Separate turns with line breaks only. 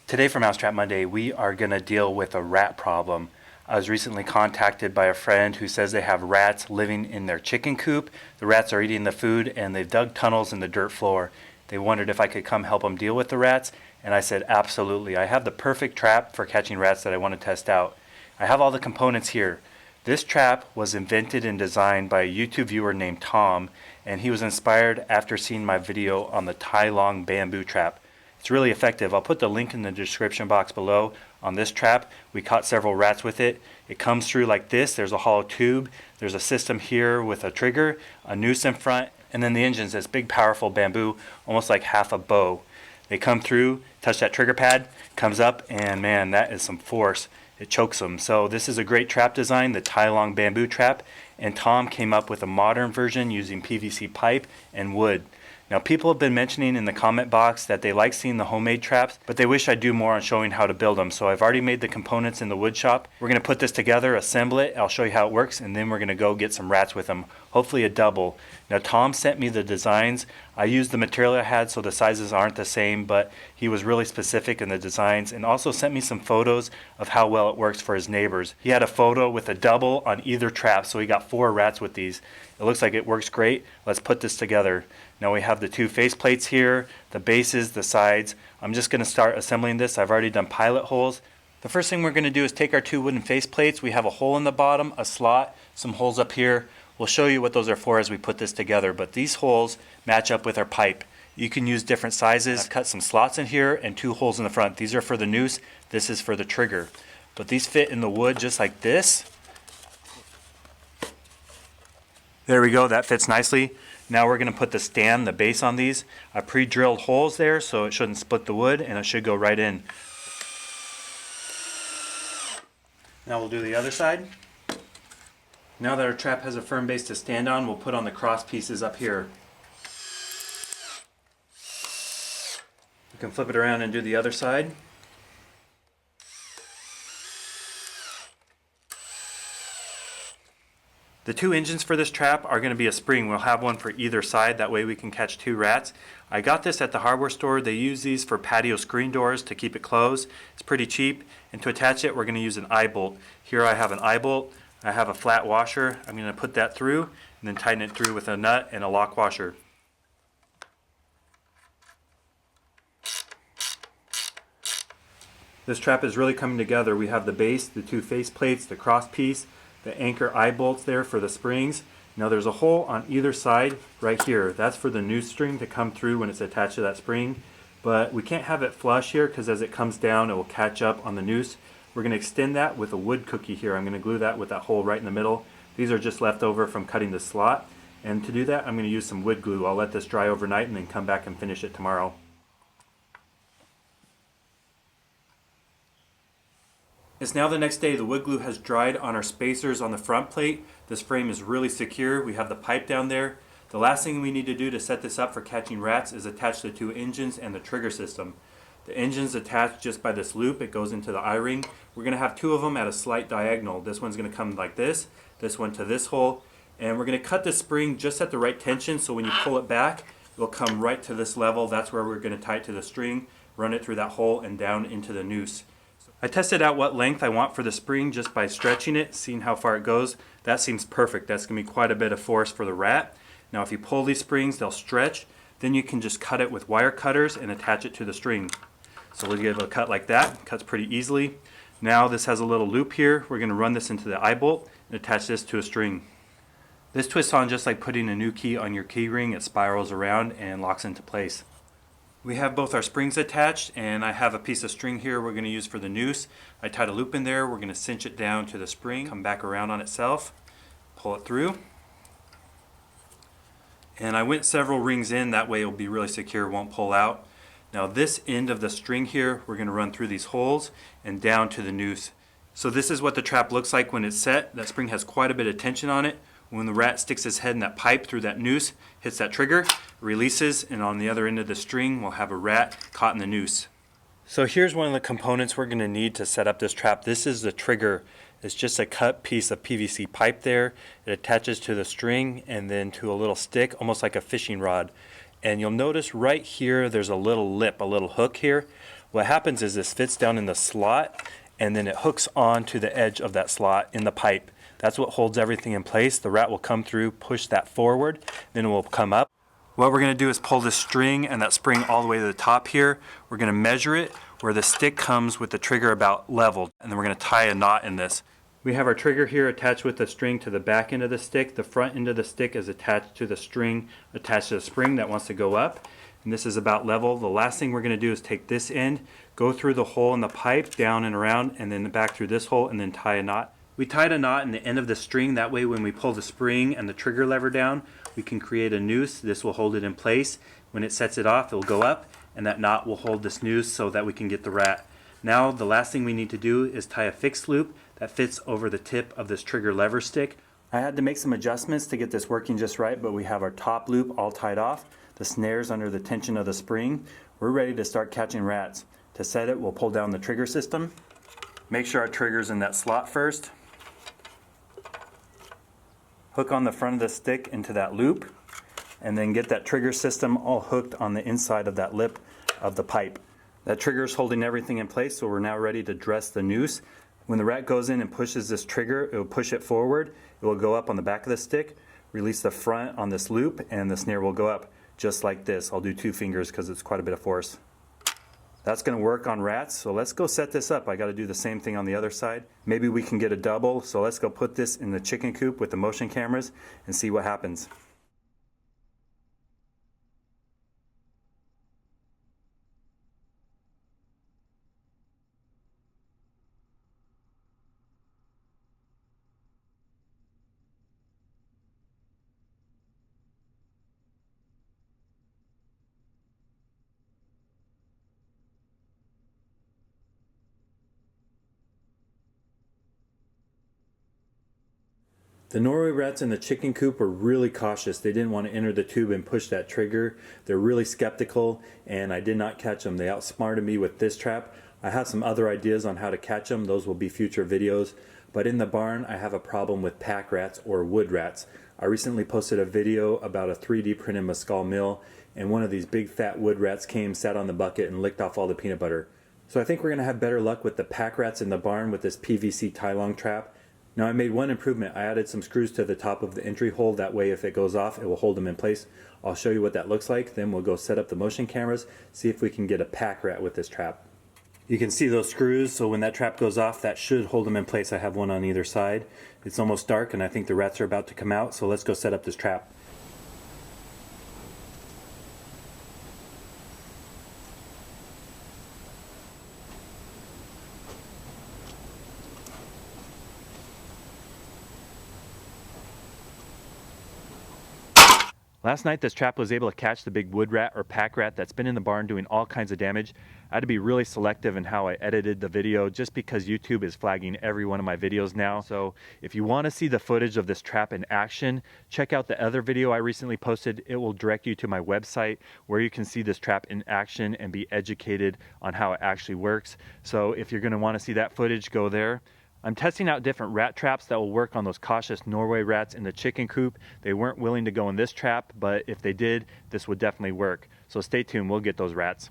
Today for Mousetrap Monday, we are going to deal with a rat problem. I was recently contacted by a friend who says they have rats living in their chicken coop. The rats are eating the food and they've dug tunnels in the dirt floor. They wondered if I could come help them deal with the rats, and I said absolutely. I have the perfect trap for catching rats that I want to test out. I have all the components here. This trap was invented and designed by a YouTube viewer named Tom, and he was inspired after seeing my video on the Tai Long bamboo trap. It's really effective. I'll put the link in the description box below on this trap. We caught several rats with it. It comes through like this. There's a hollow tube. There's a system here with a trigger, a noose in front, and then the engine's this big powerful bamboo, almost like half a bow. They come through, touch that trigger pad, comes up, and man, that is some force. It chokes them. So this is a great trap design, the Tai Long bamboo trap, and Tom came up with a modern version using PVC pipe and wood. Now, people have been mentioning in the comment box that they like seeing the homemade traps, but they wish I'd do more on showing how to build them. So I've already made the components in the wood shop. We're going to put this together, assemble it, I'll show you how it works, and then we're going to go get some rats with them, hopefully a double. Now, Tom sent me the designs. I used the material I had, so the sizes aren't the same, but he was really specific in the designs, and also sent me some photos of how well it works for his neighbors. He had a photo with a double on either trap, so he got 4 rats with these. It looks like it works great. Let's put this together. Now we have the 2 face plates here, the bases, the sides. I'm just going to start assembling this. I've already done pilot holes. The first thing we're going to do is take our 2 wooden face plates. We have a hole in the bottom, a slot, some holes up here. We'll show you what those are for as we put this together, but these holes match up with our pipe. You can use different sizes. I've cut some slots in here and 2 holes in the front. These are for the noose. This is for the trigger. But these fit in the wood just like this. There we go, that fits nicely. Now we're going to put the stand, the base on these. I pre-drilled holes there so it shouldn't split the wood, and it should go right in. Now we'll do the other side. Now that our trap has a firm base to stand on, we'll put on the cross pieces up here. You can flip it around and do the other side. The 2 engines for this trap are going to be a spring. We'll have one for either side, that way we can catch 2 rats. I got this at the hardware store. They use these for patio screen doors to keep it closed. It's pretty cheap, and to attach it we're going to use an eye bolt. Here I have an eye bolt. I have a flat washer. I'm going to put that through and then tighten it through with a nut and a lock washer. This trap is really coming together. We have the base, the 2 face plates, the cross piece, the anchor eye bolts there for the springs. Now there's a hole on either side right here. That's for the noose string to come through when it's attached to that spring. But we can't have it flush here because as it comes down it will catch up on the noose. We're going to extend that with a wood cookie here. I'm going to glue that with that hole right in the middle. These are just left over from cutting the slot. And to do that I'm going to use some wood glue. I'll let this dry overnight and then come back and finish it tomorrow. It's now the next day. The wood glue has dried on our spacers on the front plate. This frame is really secure. We have the pipe down there. The last thing we need to do to set this up for catching rats is attach the 2 engines and the trigger system. The engine's attached just by this loop. It goes into the eye-ring. We're going to have 2 of them at a slight diagonal. This one's going to come like this one to this hole, and we're going to cut the spring just at the right tension so when you pull it back it will come right to this level. That's where we're going to tie it to the string, run it through that hole and down into the noose. I tested out what length I want for the spring just by stretching it, seeing how far it goes. That seems perfect. That's going to be quite a bit of force for the rat. Now if you pull these springs, they'll stretch. Then you can just cut it with wire cutters and attach it to the string. So we'll give it a cut like that. It cuts pretty easily. Now this has a little loop here. We're going to run this into the eye bolt and attach this to a string. This twists on just like putting a new key on your key ring. It spirals around and locks into place. We have both our springs attached, and I have a piece of string here we're going to use for the noose. I tied a loop in there. We're going to cinch it down to the spring, come back around on itself, pull it through. And I went several rings in, that way it will be really secure, won't pull out. Now this end of the string here, we're going to run through these holes and down to the noose. So this is what the trap looks like when it's set. That spring has quite a bit of tension on it. When the rat sticks his head in that pipe through that noose, hits that trigger, releases, and on the other end of the string we'll have a rat caught in the noose. So here's one of the components we're going to need to set up this trap. This is the trigger. It's just a cut piece of PVC pipe there. It attaches to the string and then to a little stick, almost like a fishing rod. And you'll notice right here there's a little lip, a little hook here. What happens is this fits down in the slot and then it hooks on to the edge of that slot in the pipe. That's what holds everything in place. The rat will come through, push that forward, then it will come up. What we're going to do is pull this string and that spring all the way to the top here. We're going to measure it where the stick comes with the trigger about leveled, and then we're going to tie a knot in this. We have our trigger here attached with the string to the back end of the stick. The front end of the stick is attached to the string attached to the spring that wants to go up, and this is about level. The last thing we're going to do is take this end, go through the hole in the pipe, down and around, and then back through this hole, and then tie a knot. We tied a knot in the end of the string. That way when we pull the spring and the trigger lever down, we can create a noose. This will hold it in place. When it sets it off, it will go up, and that knot will hold this noose so that we can get the rat. Now the last thing we need to do is tie a fixed loop that fits over the tip of this trigger lever stick. I had to make some adjustments to get this working just right, but we have our top loop all tied off, the snares under the tension of the spring. We're ready to start catching rats. To set it, we'll pull down the trigger system. Make sure our trigger's in that slot first. Hook on the front of the stick into that loop, and then get that trigger system all hooked on the inside of that lip of the pipe. That trigger is holding everything in place, so we're now ready to dress the noose. When the rat goes in and pushes this trigger, it will push it forward. It will go up on the back of the stick, release the front on this loop, and the snare will go up just like this. I'll do 2 fingers because it's quite a bit of force. That's going to work on rats, so let's go set this up. I got to do the same thing on the other side. Maybe we can get a double, so let's go put this in the chicken coop with the motion cameras and see what happens. The Norway rats in the chicken coop were really cautious. They didn't want to enter the tube and push that trigger. They're really skeptical, and I did not catch them. They outsmarted me with this trap. I have some other ideas on how to catch them. Those will be future videos. But in the barn, I have a problem with pack rats or wood rats. I recently posted a video about a 3D printed Mescal mill, and one of these big fat wood rats came, sat on the bucket, and licked off all the peanut butter. So I think we're going to have better luck with the pack rats in the barn with this PVC tie-long trap. Now I made one improvement. I added some screws to the top of the entry hole. That way if it goes off, it will hold them in place. I'll show you what that looks like. Then we'll go set up the motion cameras, see if we can get a pack rat with this trap. You can see those screws, so when that trap goes off, that should hold them in place. I have one on either side. It's almost dark and I think the rats are about to come out, so let's go set up this trap. Last night this trap was able to catch the big wood rat or pack rat that's been in the barn doing all kinds of damage. I had to be really selective in how I edited the video just because YouTube is flagging every one of my videos now. So if you want to see the footage of this trap in action, check out the other video I recently posted. It will direct you to my website where you can see this trap in action and be educated on how it actually works. So if you're going to want to see that footage, go there. I'm testing out different rat traps that will work on those cautious Norway rats in the chicken coop. They weren't willing to go in this trap, but if they did, this would definitely work. So stay tuned, we'll get those rats.